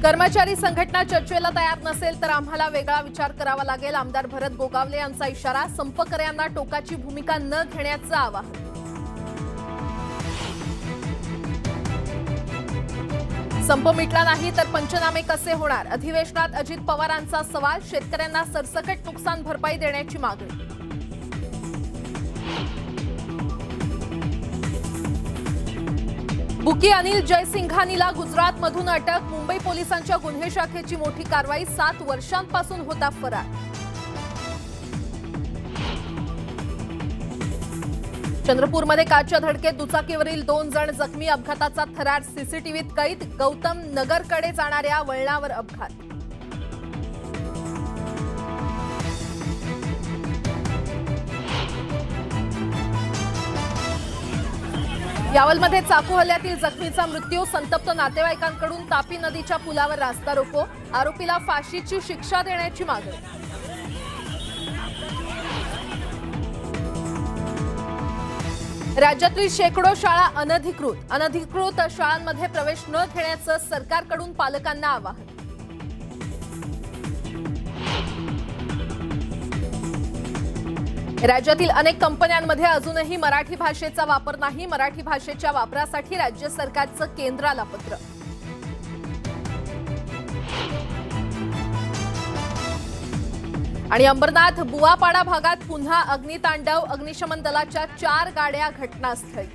कर्मचारी संघटना चर्चेला तयार नसेल तर आम्हाला वेगळा विचार करावा लागेल. आमदार भरत गोगावले यांचा इशारा. संपकऱ्यांना टोकाची भूमिका न घेण्याचं आवाहन. संप मिटला नाही तर पंचनामे कसे होणार? अधिवेशनात अजित पवारांचा सवाल. शेतकऱ्यांना सरसकट नुकसान भरपाई देण्याची मागणी. बुकी अनिल जयसिंघानीला गुजरातमधून अटक. मुंबई पोलिसांच्या गुन्हे शाखेची मोठी कारवाई. 7 वर्षांपासून होता फरार. चंद्रपूरमध्ये कारच्या धडकेत दुचाकीवरील 2 जण जखमी. अपघाताचा थरार सीसीटीव्हीत कैद. गौतम नगरकडे जाणाऱ्या वळणावर अपघात. यावलमध्ये चाकू हल्ल्यातील जखमीचा मृत्यू. संतप्त नातेवाईकांकडून तापी नदीच्या पुलावर रास्ता रोको. आरोपीला फाशीची शिक्षा देण्याची मागणी. राज्यातील शेकडो शाळा अनधिकृत शाळांमध्ये प्रवेश न घेण्याचं सरकारकडून पालकांना आवाहन. राज्यातील अनेक कंपन्यांमध्ये अजूनही मराठी भाषेचा वापर नाही. मराठी भाषेच्या वापरासाठी राज्य सरकारचं केंद्राला पत्र. आणि अंबरनाथ बुवापाडा भागात पुन्हा अग्नितांडव. अग्निशमन दलाच्या 4 गाड्या घटनास्थळी.